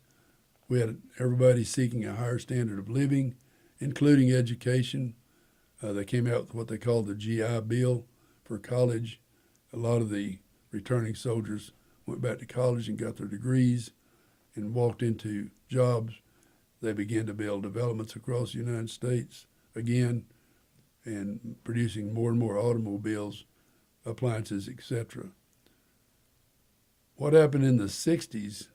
We had everybody seeking a higher standard of living, including education. They came out with what they called the GI Bill for college. A lot of the returning soldiers went back to college and got their degrees and walked into jobs. They began to build developments across the United States again and producing more and more automobiles, appliances, etc. What happened in the 60s,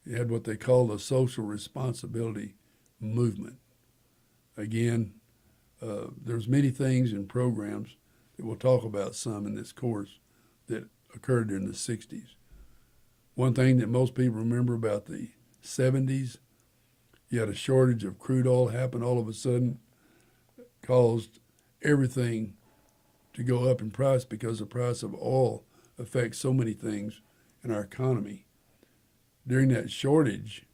you had what they call the social responsibility movement. Again, there's many things and programs that we'll talk about some in this course that occurred during the 60s. One thing that most people remember about the 70s, you had a shortage of crude oil happen all of a sudden, caused everything to go up in price because the price of oil affects so many things in our economy. During that shortage,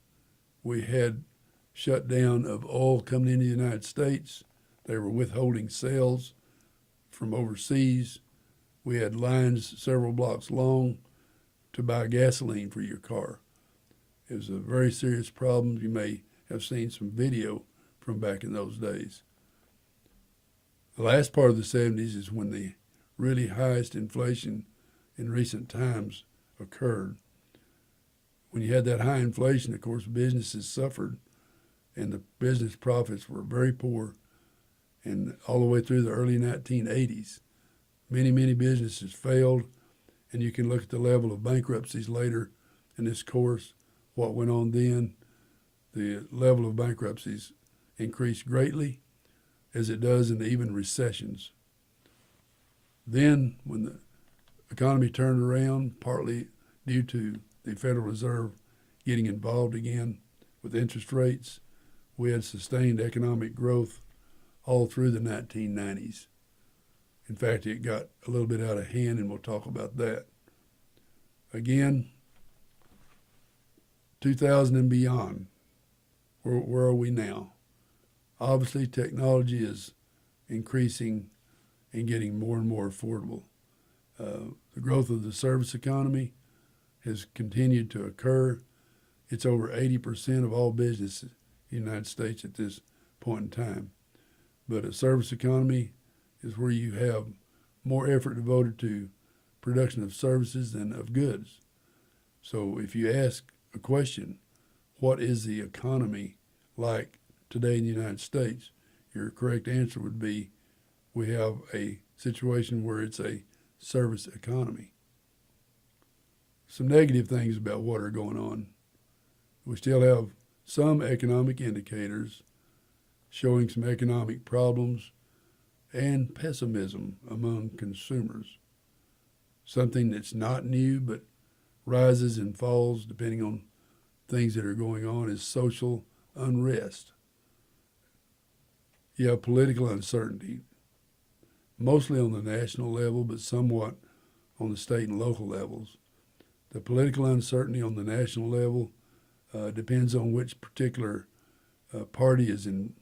we had shutdown of oil coming into the United States. They were withholding sales from overseas. We had lines several blocks long to buy gasoline for your car. It was a very serious problem. You may have seen some video from back in those days. The last part of the 70s is when the really highest inflation in recent times occurred. When you had that high inflation, of course, businesses suffered, and the business profits were very poor. And all the way through the early 1980s, many businesses failed, and you can look at the level of bankruptcies later in this course, what went on then. The level of bankruptcies increased greatly, as it does in even recessions. Then, when the economy turned around, partly due to the Federal Reserve getting involved again with interest rates, we had sustained economic growth all through the 1990s. In fact, it got a little bit out of hand, and we'll talk about that. Again, 2000 and beyond, where are we now? Obviously, technology is increasing and getting more and more affordable. The growth of the service economy has continued to occur. It's over 80% of all businesses in the United States at this point in time. But a service economy is where you have more effort devoted to production of services than of goods. So if you ask a question, what is the economy like today in the United States, your correct answer would be, we have a situation where it's a service economy. Some negative things about what are going on. We still have some economic indicators showing some economic problems and pessimism among consumers. Something that's not new but rises and falls depending on things that are going on is social unrest. You have political uncertainty. mostly on the national level, but somewhat on the state and local levels. The political uncertainty on the national level depends on which particular party is in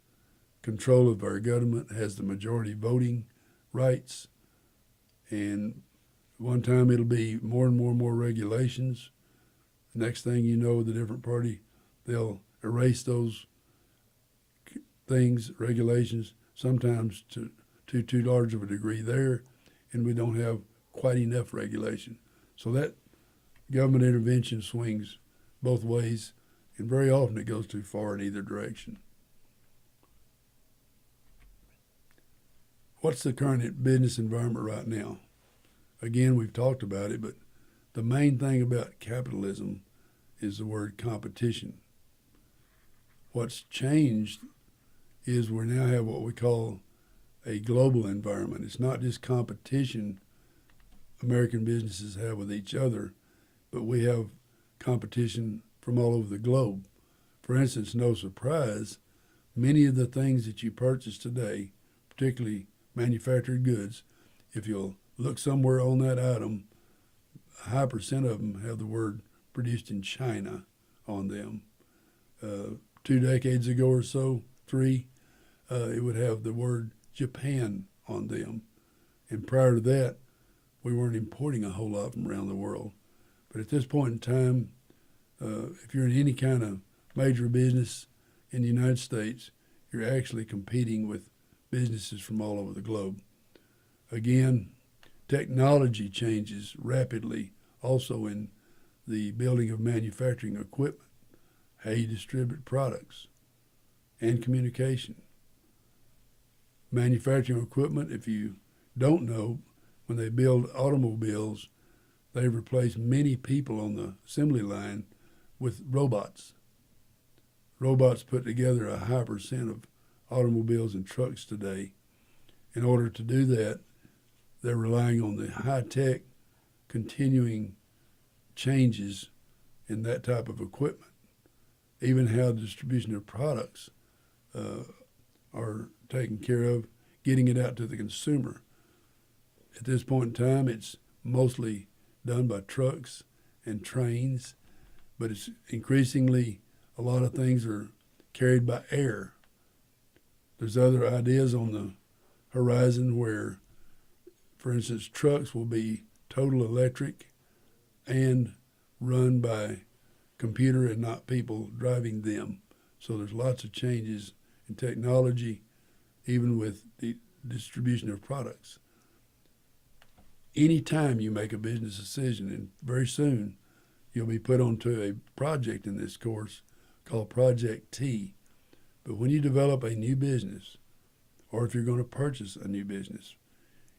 control of our government, has the majority voting rights, and one time it'll be more and more regulations. The next thing you know, the different party, they'll erase those things, regulations, sometimes to too large of a degree there, and we don't have quite enough regulation. So that government intervention swings both ways, and very often it goes too far in either direction. What's the current business environment right now? Again, we've talked about it, but the main thing about capitalism is the word competition. What's changed is we now have what we call a global environment. It's not just competition American businesses have with each other, but we have competition from all over the globe. For instance, no surprise, many of the things that you purchase today, particularly manufactured goods, if you'll look somewhere on that item, a high percent of them have the word produced in China on them. 2 decades ago or so, 3, it would have the word Japan on them. And prior to that, we weren't importing a whole lot from around the world. But at this point in time, if you're in any kind of major business in the United States, you're actually competing with businesses from all over the globe. Again, technology changes rapidly also in the building of manufacturing equipment, how you distribute products, and communication. Manufacturing equipment, if you don't know, when they build automobiles, they replace many people on the assembly line with robots. Robots put together a high percent of automobiles and trucks today. In order to do that, they're relying on the high-tech continuing changes in that type of equipment. Even how the distribution of products are taken care of, getting it out to the consumer. At this point in time, it's mostly done by trucks and trains, but it's increasingly a lot of things are carried by air. There's other ideas on the horizon where, for instance, trucks will be total electric and run by computer and not people driving them. So there's lots of changes in technology, even with the distribution of products. Anytime you make a business decision, and very soon you'll be put onto a project in this course called Project T. But when you develop a new business, or if you're going to purchase a new business,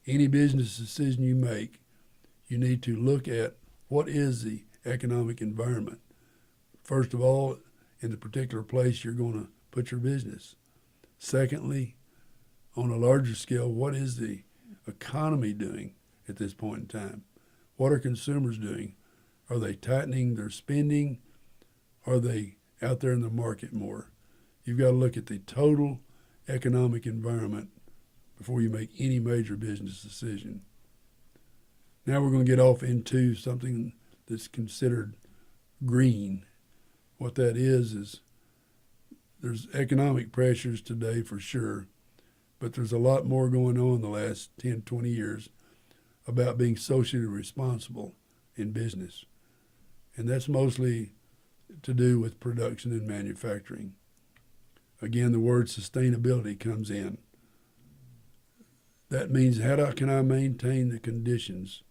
any business decision you make, you need to look at what is the economic environment. First of all, in the particular place you're going to put your business. Secondly, on a larger scale, what is the economy doing at this point in time? What are consumers doing? Are they tightening their spending? Are they out there in the market more? You've got to look at the total economic environment before you make any major business decision. Now we're going to get off into something that's considered green. What that is there's economic pressures today for sure, but there's a lot more going on in the last 10, 20 years about being socially responsible in business. And that's mostly to do with production and manufacturing. Again, the word sustainability comes in. That means can I maintain the conditions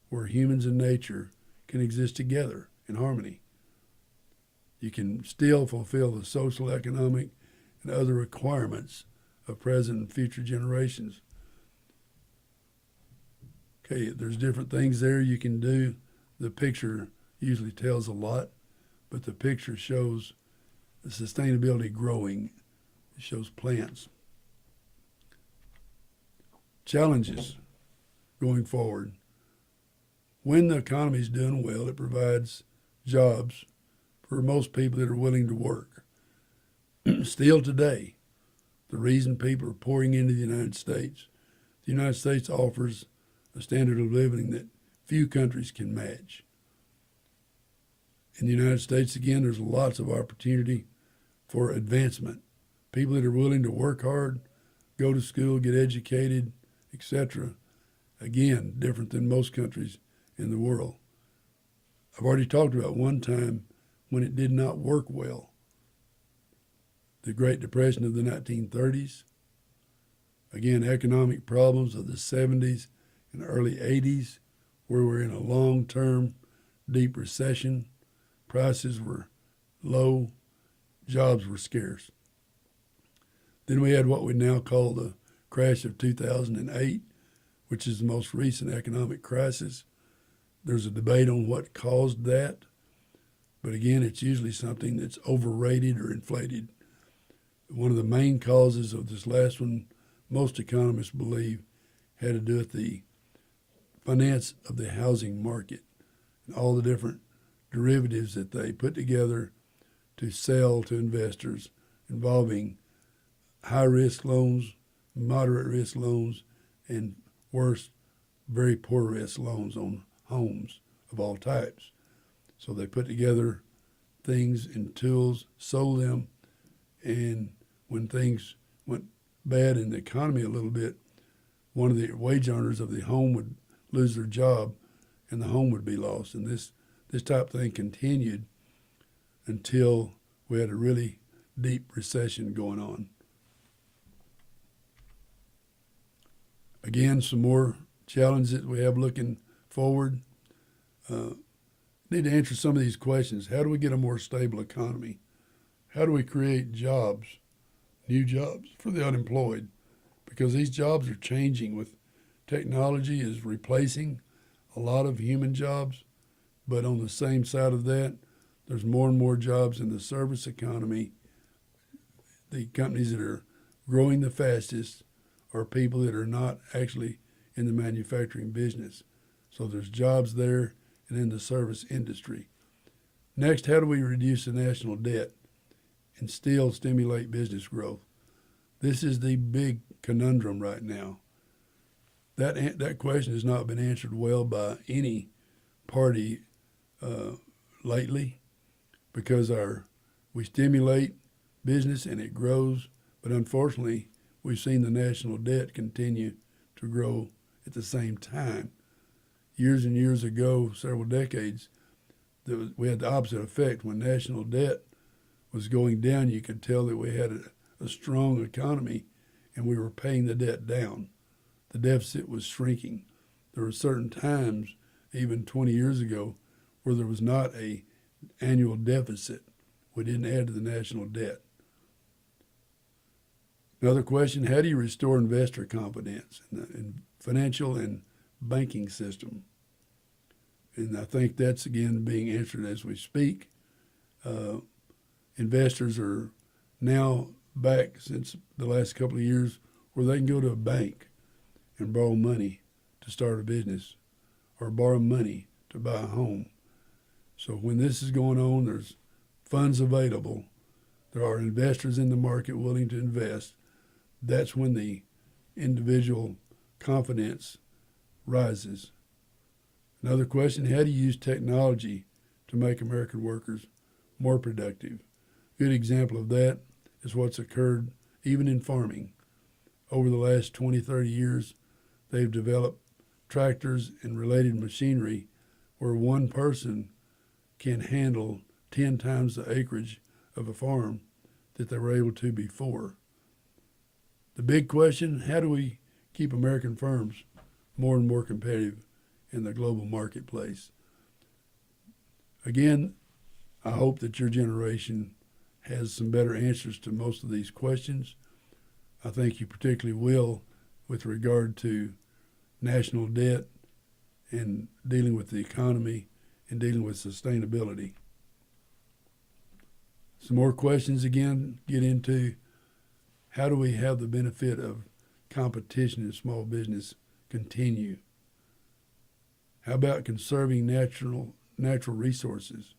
where humans and nature can exist together in harmony? You can still fulfill the social, economic, and other requirements of present and future generations. Okay, there's different things there you can do. The picture usually tells a lot, but the picture shows the sustainability growing. It shows plants. Challenges going forward. When the economy is doing well, it provides jobs for most people that are willing to work. Still today, the reason people are pouring into the United States, the United States offers a standard of living that few countries can match. In the United States, again, there's lots of opportunity for advancement. People that are willing to work hard, go to school, get educated, etc. Again, different than most countries in the world. I've already talked about one time when it did not work well. The Great Depression of the 1930s. Again, economic problems of the 70s and early 80s, where we're in a long-term deep recession. Prices were low, jobs were scarce. Then we had what we now call the crash of 2008, which is the most recent economic crisis. There's a debate on what caused that, but again, it's usually something that's overrated or inflated. One of the main causes of this last one, most economists believe, had to do with the finance of the housing market and all the different derivatives that they put together to sell to investors involving high-risk loans, moderate-risk loans, and worse, very poor-risk loans on homes of all types. So they put together things and tools, sold them, and when things went bad in the economy a little bit, one of the wage earners of the home would lose their job and the home would be lost. And this type of thing continued until we had a really deep recession going on. Again, some more challenges we have looking forward. Need to answer some of these questions. How do we get a more stable economy? How do we create jobs, new jobs for the unemployed? Because these jobs are changing with technology is replacing a lot of human jobs, but on the same side of that, there's more and more jobs in the service economy. The companies that are growing the fastest are people that are not actually in the manufacturing business. So there's jobs there and in the service industry. Next, how do we reduce the national debt and still stimulate business growth? This is the big conundrum right now. That question has not been answered well by any party lately, because we stimulate business and it grows, but unfortunately we've seen the national debt continue to grow at the same time. Years and years ago, several decades, we had the opposite effect. When national debt was going down, you could tell that we had a strong economy and we were paying the debt down. The deficit was shrinking. There were certain times, even 20 years ago, where there was not an annual deficit. We didn't add to the national debt. Another question, how do you restore investor confidence in financial and banking system? And I think that's, again, being answered as we speak. Investors are now back since the last couple of years where they can go to a bank and borrow money to start a business or borrow money to buy a home. So when this is going on, there's funds available. There are investors in the market willing to invest. That's when the individual confidence rises. Another question, how do you use technology to make American workers more productive? A good example of that is what's occurred even in farming. Over the last 20, 30 years, they've developed tractors and related machinery where one person can handle 10 times the acreage of a farm that they were able to before. The big question, how do we keep American firms more and more competitive in the global marketplace? Again, I hope that your generation has some better answers to most of these questions. I think you particularly will with regard to national debt and dealing with the economy and dealing with sustainability. Some more questions again get into how do we have the benefit of competition in small business continue? How about conserving natural resources?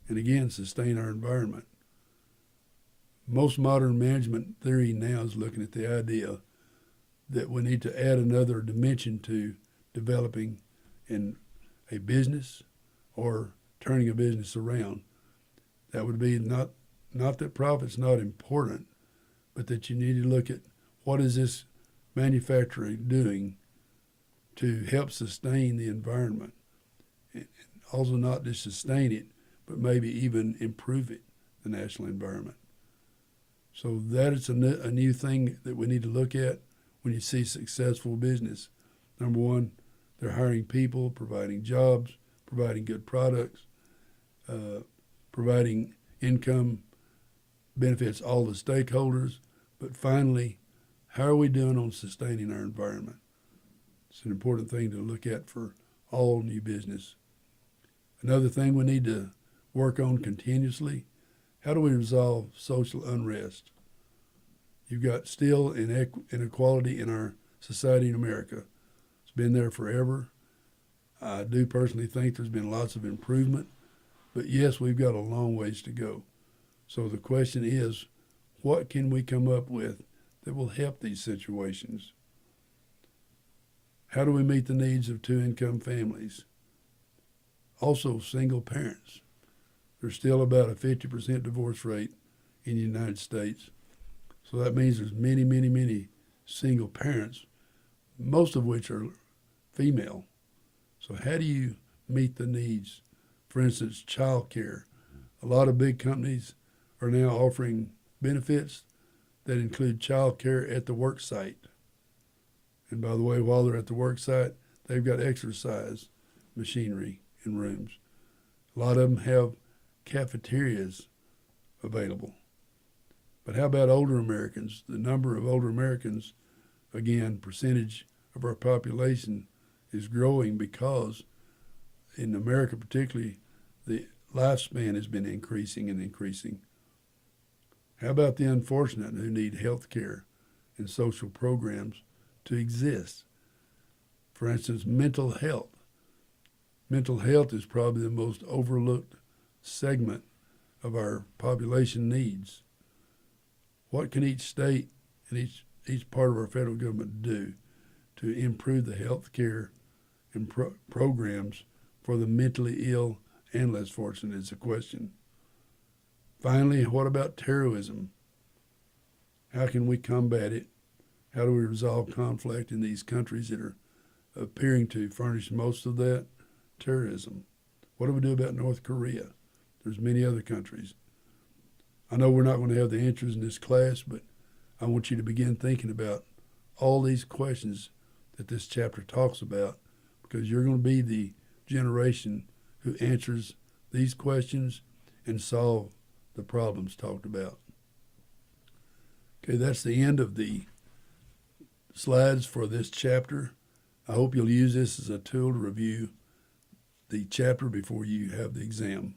And again, sustain our environment. Most modern management theory now is looking at the idea that we need to add another dimension to developing in a business or turning a business around. That would be not that profit's not important, but that you need to look at what is this manufacturer doing to help sustain the environment. And also not just sustain it, but maybe even improve it, the national environment. So that is a new thing that we need to look at when you see successful business. Number one, they're hiring people, providing jobs, providing good products, providing income benefits all the stakeholders. But finally, how are we doing on sustaining our environment? It's an important thing to look at for all new business. Another thing we need to work on continuously, how do we resolve social unrest? You've got still inequality in our society in America. It's been there forever. I do personally think there's been lots of improvement, but yes, we've got a long ways to go. So the question is, what can we come up with that will help these situations? How do we meet the needs of two-income families? Also, single parents. There's still about a 50% divorce rate in the United States. So that means there's many, many, many single parents, most of which are female. So how do you meet the needs? For instance, child care. A lot of big companies are now offering benefits that include child care at the work site. And by the way, while they're at the work site, they've got exercise machinery in rooms. A lot of them have cafeterias available. But how about older Americans? The number of older Americans, again, percentage of our population is growing because in America particularly, the lifespan has been increasing and increasing. How about the unfortunate who need health care and social programs to exist? For instance, mental health. Mental health is probably the most overlooked segment of our population needs. What can each state and each part of our federal government do to improve the health care and programs for the mentally ill and less fortunate is a question. Finally, what about terrorism? How can we combat it? How do we resolve conflict in these countries that are appearing to furnish most of that? Terrorism. What do we do about North Korea? There's many other countries. I know we're not going to have the answers in this class, but I want you to begin thinking about all these questions that this chapter talks about, because you're going to be the generation who answers these questions and solve the problems talked about. Okay, that's the end of the slides for this chapter. I hope you'll use this as a tool to review the chapter before you have the exam.